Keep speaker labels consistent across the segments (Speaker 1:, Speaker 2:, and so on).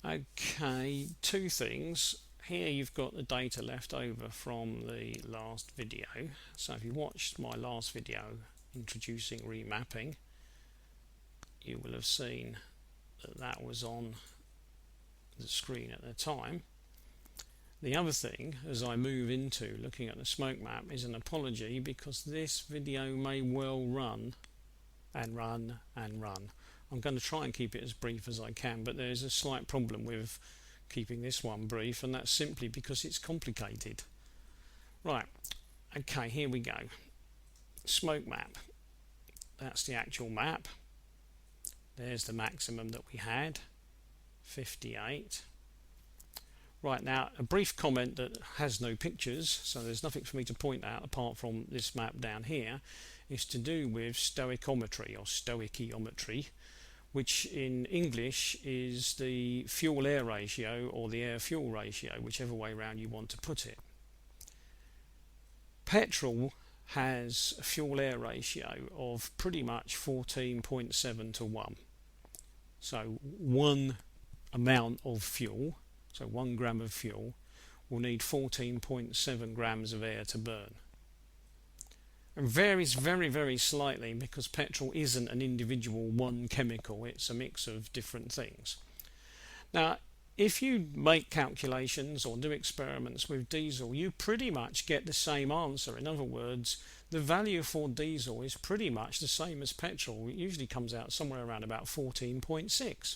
Speaker 1: Okay, two things. Here you've got the data left over from the last video. So if you watched my last video introducing remapping, you will have seen that that was on the screen at the time. The other thing, as I move into looking at the smoke map, is an apology because this video may well run and run and run. I'm going to try and keep it as brief as I can, but there's a slight problem with keeping this one brief, and that's simply because it's complicated. Right, okay, here we go. Smoke map. That's the actual map. There's the maximum that we had, 58. Right, now a brief comment that has no pictures, so there's nothing for me to point out apart from this map down here, is to do with stoichiometry or stoichiometry, which in English is the fuel-air ratio or the air-fuel ratio, whichever way around you want to put it. Petrol has a fuel-air ratio of pretty much 14.7 to 1. So one amount of fuel, so 1 gram of fuel, will need 14.7 grams of air to burn. It varies very, very slightly because petrol isn't an individual one chemical, it's a mix of different things. Now, if you make calculations or do experiments with diesel, you pretty much get the same answer. In other words, the value for diesel is pretty much the same as petrol. It usually comes out somewhere around about 14.6.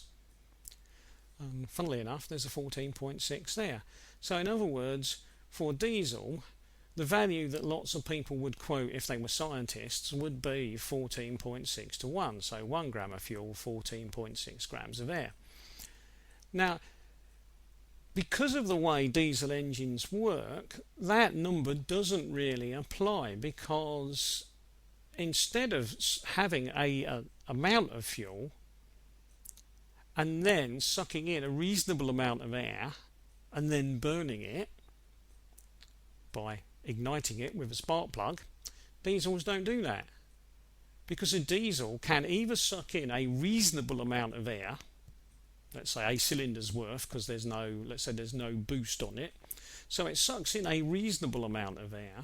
Speaker 1: Funnily enough, there's a 14.6 there. So in other words, for diesel, the value that lots of people would quote if they were scientists would be 14.6 to 1. So 1 gram of fuel, 14.6 grams of air. Now, because of the way diesel engines work, that number doesn't really apply, because instead of having a amount of fuel and then sucking in a reasonable amount of air and then burning it by igniting it with a spark plug, diesels don't do that, because a diesel can either suck in a reasonable amount of air, let's say a cylinder's worth, because there's no boost on it, so it sucks in a reasonable amount of air,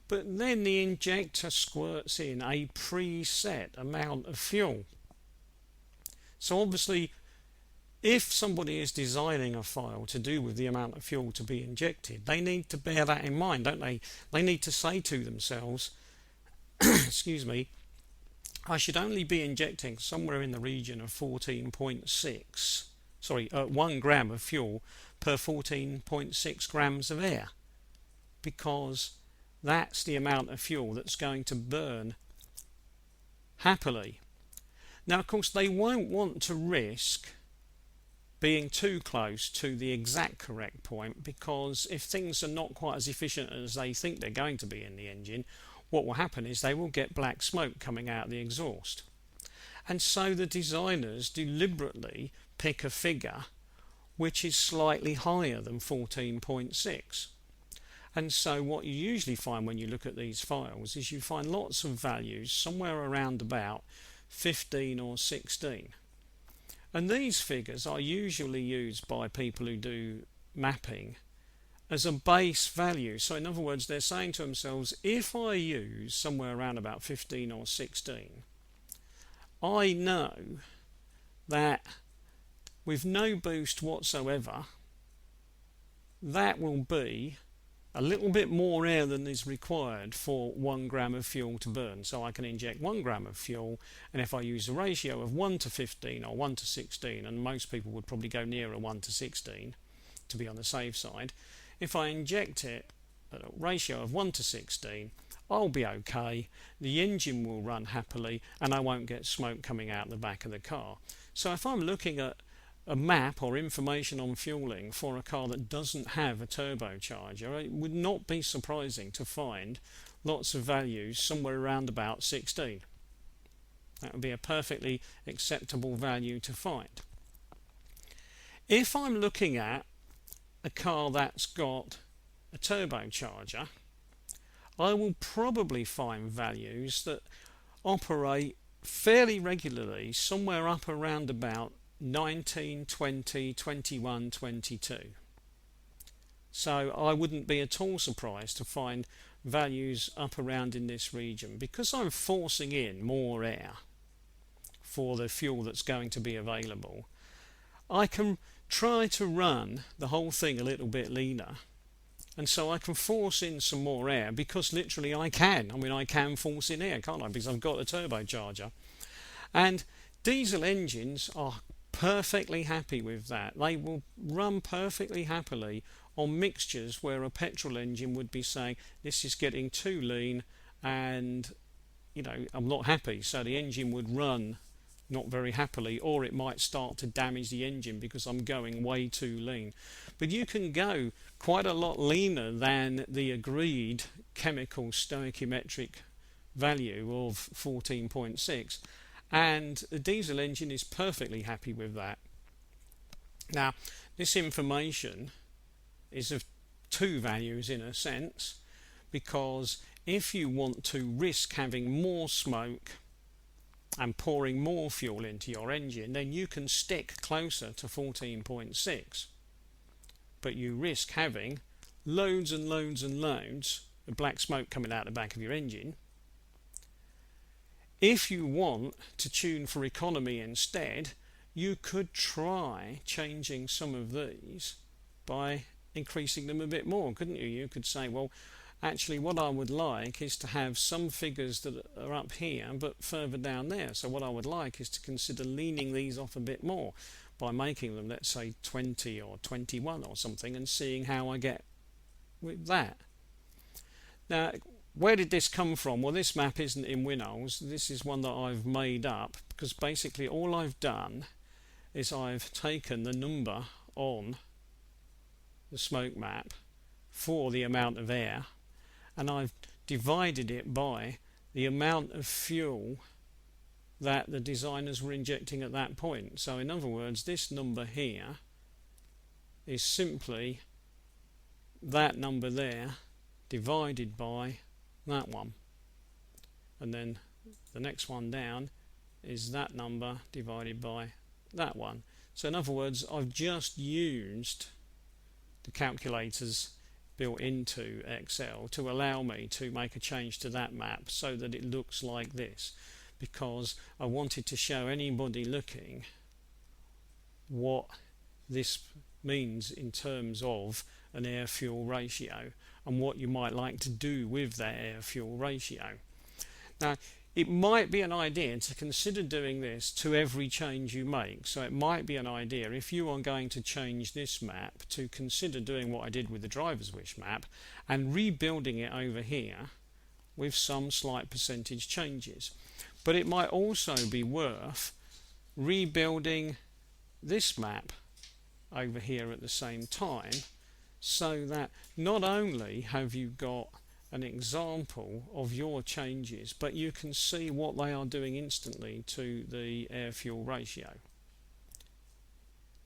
Speaker 1: but then the injector squirts in a preset amount of fuel. So obviously, if somebody is designing a file to do with the amount of fuel to be injected, they need to bear that in mind, don't they? They need to say to themselves, excuse me, I should only be injecting somewhere in the region of 1 gram of fuel per 14.6 grams of air, because that's the amount of fuel that's going to burn happily. Now, of course, they won't want to risk being too close to the exact correct point, because if things are not quite as efficient as they think they're going to be in the engine, what will happen is they will get black smoke coming out of the exhaust. And so the designers deliberately pick a figure which is slightly higher than 14.6. And so what you usually find when you look at these files is you find lots of values somewhere around about 15 or 16. And these figures are usually used by people who do mapping as a base value. So in other words, they're saying to themselves, if I use somewhere around about 15 or 16, I know that with no boost whatsoever, that will be a little bit more air than is required for 1 gram of fuel to burn. So I can inject 1 gram of fuel, and if I use a ratio of 1 to 15 or 1 to 16, and most people would probably go nearer 1 to 16 to be on the safe side, if I inject it at a ratio of 1 to 16, I'll be okay, the engine will run happily, and I won't get smoke coming out the back of the car. So if I'm looking at a map or information on fueling for a car that doesn't have a turbocharger, it would not be surprising to find lots of values somewhere around about 16. That would be a perfectly acceptable value to find. If I'm looking at a car that's got a turbocharger, I will probably find values that operate fairly regularly somewhere up around about 19, 20, 21, 22. So I wouldn't be at all surprised to find values up around in this region, because I'm forcing in more air for the fuel that's going to be available. I can try to run the whole thing a little bit leaner, and so I can force in some more air, because literally I can. I mean, I can force in air, can't I? Because I've got a turbocharger. And diesel engines are perfectly happy with that. They will run perfectly happily on mixtures where a petrol engine would be saying, this is getting too lean and, you know, I'm not happy. So the engine would run not very happily, or it might start to damage the engine because I'm going way too lean. But you can go quite a lot leaner than the agreed chemical stoichiometric value of 14.6, and the diesel engine is perfectly happy with that. Now, this information is of two values in a sense, because if you want to risk having more smoke and pouring more fuel into your engine, then you can stick closer to 14.6, but you risk having loads and loads and loads of black smoke coming out the back of your engine. If you want to tune for economy instead, you could try changing some of these by increasing them a bit more, couldn't you? You could say, well, actually what I would like is to have some figures that are up here but further down there. So what I would like is to consider leaning these off a bit more by making them, let's say, 20 or 21 or something, and seeing how I get with that. Now, where did this come from? Well, this map isn't in WinOLS. This is one that I've made up, because basically all I've done is I've taken the number on the smoke map for the amount of air, and I've divided it by the amount of fuel that the designers were injecting at that point. So in other words, this number here is simply that number there divided by that one, and then the next one down is that number divided by that one. So in other words, I've just used the calculators built into Excel to allow me to make a change to that map so that it looks like this, because I wanted to show anybody looking what this means in terms of an air-fuel ratio and what you might like to do with that air-fuel ratio. Now, it might be an idea to consider doing this to every change you make. So it might be an idea, if you are going to change this map, to consider doing what I did with the driver's wish map and rebuilding it over here with some slight percentage changes. But it might also be worth rebuilding this map over here at the same time, so that not only have you got an example of your changes, but you can see what they are doing instantly to the air-fuel ratio.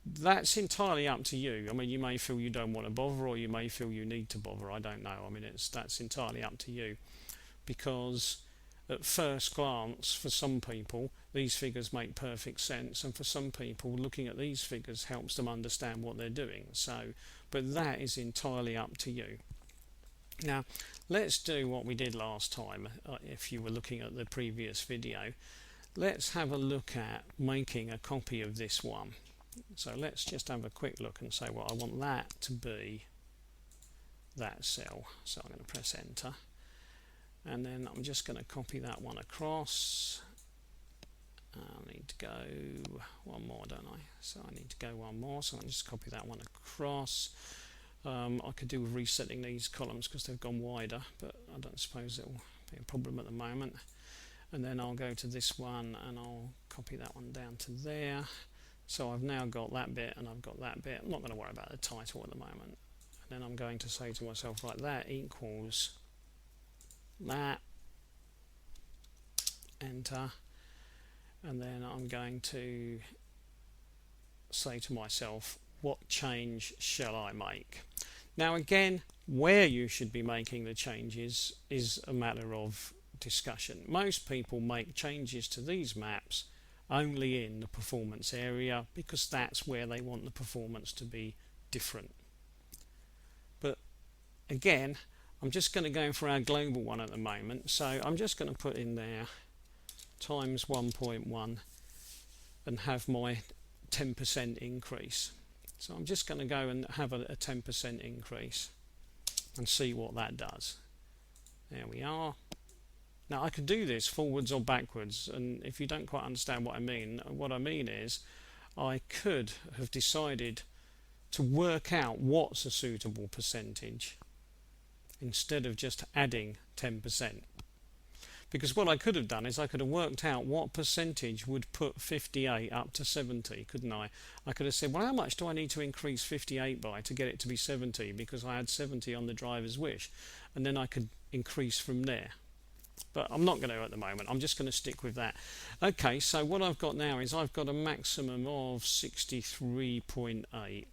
Speaker 1: That's entirely up to you. I mean, you may feel you don't want to bother, or you may feel you need to bother. I don't know. I mean, that's entirely up to you, because at first glance, for some people, these figures make perfect sense, and for some people, looking at these figures helps them understand what they're doing. So, but that is entirely up to you. Now, let's do what we did last time. If you were looking at the previous video, let's have a look at making a copy of this one. So let's just have a quick look and say, well, I want that to be that cell. So I'm going to press enter, and then I'm just going to copy that one across. I need to go one more, don't I? So I need to go one more, so I'll just copy that one across. I could do with resetting these columns because they've gone wider, but I don't suppose it will be a problem at the moment. And then I'll go to this one and I'll copy that one down to there. So I've now got that bit and I've got that bit. I'm not going to worry about the title at the moment. And then I'm going to say to myself, right, that equals that, enter, and then I'm going to say to myself, what change shall I make? Now again, where you should be making the changes is a matter of discussion. Most people make changes to these maps only in the performance area, because that's where they want the performance to be different. But again, I'm just going to go for our global one at the moment, so I'm just going to put in there times 1.1 and have my 10% increase. So I'm just going to go and have a 10% increase and see what that does. There we are. Now I could do this forwards or backwards, and if you don't quite understand what I mean is I could have decided to work out what's a suitable percentage instead of just adding 10%. Because what I could have done is I could have worked out what percentage would put 58 up to 70, couldn't I? I could have said, well, how much do I need to increase 58 by to get it to be 70? Because I had 70 on the driver's wish. And then I could increase from there. But I'm not going to at the moment. I'm just going to stick with that. Okay, so what I've got now is I've got a maximum of 63.8.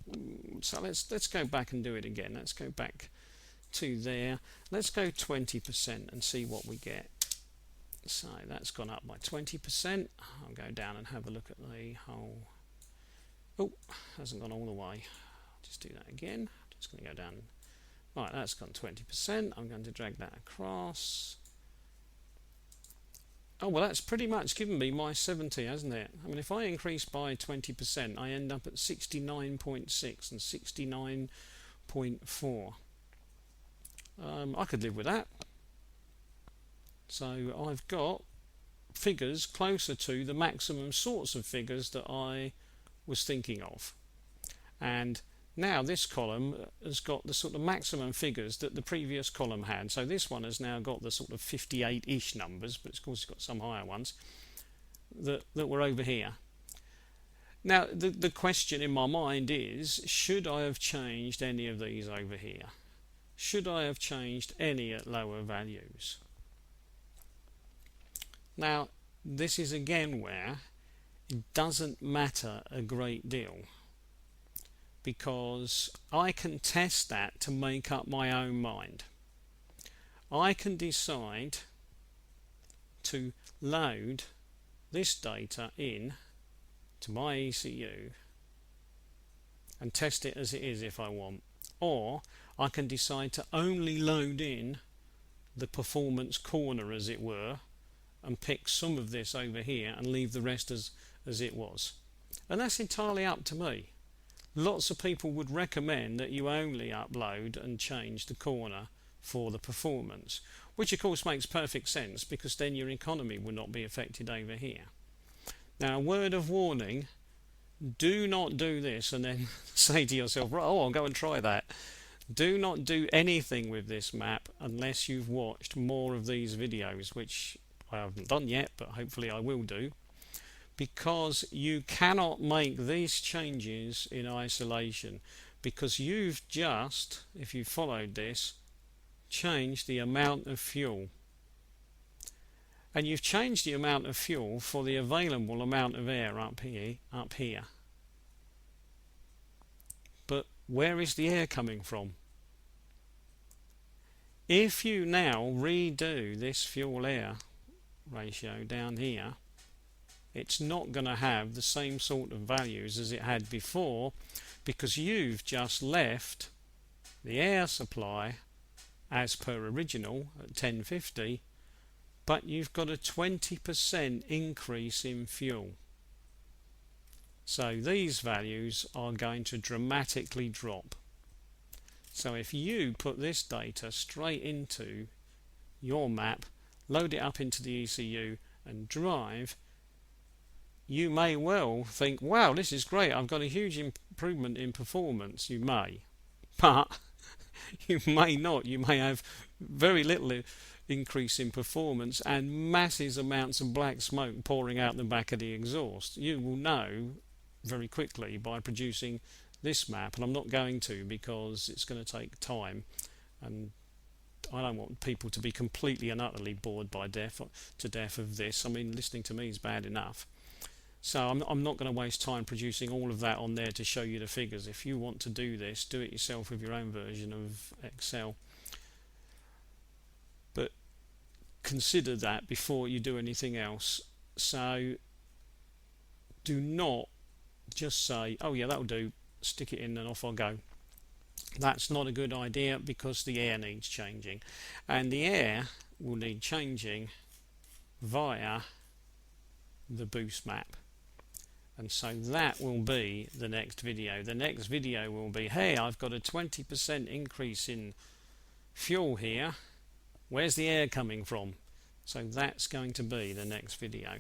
Speaker 1: So let's go back and do it again. Let's go back to there. Let's go 20% and see what we get. So that's gone up by 20%. I'll go down and have a look at the whole. Oh, hasn't gone all the way. I'll just do that again. Just going to go down. Right, that's gone 20%. I'm going to drag that across. Oh, well, that's pretty much given me my 70, hasn't it? I mean, if I increase by 20%, I end up at 69.6 and 69.4. I could live with that. So I've got figures closer to the maximum sorts of figures that I was thinking of. And now this column has got the sort of maximum figures that the previous column had. So this one has now got the sort of 58-ish numbers, but of course it's got some higher ones that were over here. Now the question in my mind is, should I have changed any of these over here? Should I have changed any at lower values? Now, this is again where it doesn't matter a great deal, because I can test that to make up my own mind. I can decide to load this data in to my ECU and test it as it is if I want, or I can decide to only load in the performance corner, as it were, and pick some of this over here and leave the rest as it was. And that's entirely up to me. Lots of people would recommend that you only upload and change the corner for the performance, which of course makes perfect sense, because then your economy will not be affected over here. Now, a word of warning, do not do this and then say to yourself, right, oh, I'll go and try that. Do not do anything with this map unless you've watched more of these videos, which I haven't done yet, but hopefully I will do, because you cannot make these changes in isolation, because you've just, if you followed this, changed the amount of fuel. And you've changed the amount of fuel for the available amount of air up here. But where is the air coming from? If you now redo this fuel-air ratio down here, it's not going to have the same sort of values as it had before, because you've just left the air supply as per original at 1050, but you've got a 20% increase in fuel. So these values are going to dramatically drop. So if you put this data straight into your map, load it up into the ECU and drive, you may well think, wow, this is great, I've got a huge improvement in performance. You may, but you may not. You may have very little increase in performance and massive amounts of black smoke pouring out the back of the exhaust. You will know very quickly by producing this map, and I'm not going to, because it's going to take time, and I don't want people to be completely and utterly bored to death of this. I mean, listening to me is bad enough. So I'm not going to waste time producing all of that on there to show you the figures. If you want to do this, do it yourself with your own version of Excel. But consider that before you do anything else. So do not just say, oh yeah, that'll do, stick it in and off I'll go. That's not a good idea, because the air needs changing, and the air will need changing via the boost map. And so that will be the next video. The next video will be, hey, I've got a 20% increase in fuel here, where's the air coming from? So that's going to be the next video.